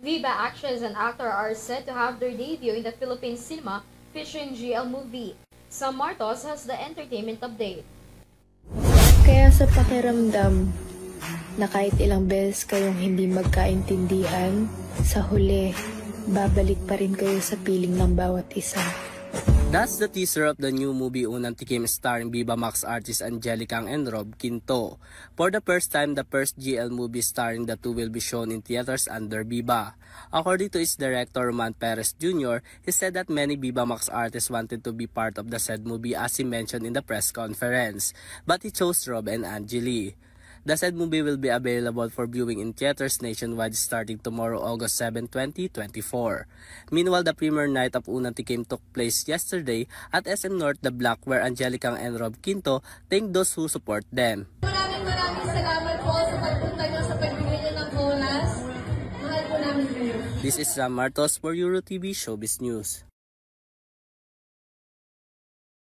Viva actress and actor are set to have their debut in the Philippine cinema featuring GL movie. Sam Martos has the entertainment update. Kaya sa pakiramdam na kahit ilang beses kayong hindi magkaintindihan, sa huli, babalik pa rin kayo sa piling ng bawat isa. That's the teaser of the new movie Unang Tikim starring Viva Max artist Angelica and Rob Quinto. For the first time, the first GL movie starring the two will be shown in theaters under Viva. According to its director Roman Perez Jr., he said that many Viva Max artists wanted to be part of the said movie as he mentioned in the press conference, but he chose Rob and Angeli. The said movie will be available for viewing in theaters nationwide starting tomorrow, August 7, 2024. Meanwhile, the premiere night of Unang Tikim took place yesterday at SM North The Block where Angelica and Rob Quinto thanked those who support them. Maraming salamat po sa pagpunta nyo sa pagbigay nyo ng bonus. Mahal po namin kayo. This is Sam Martos for EuroTV Showbiz News.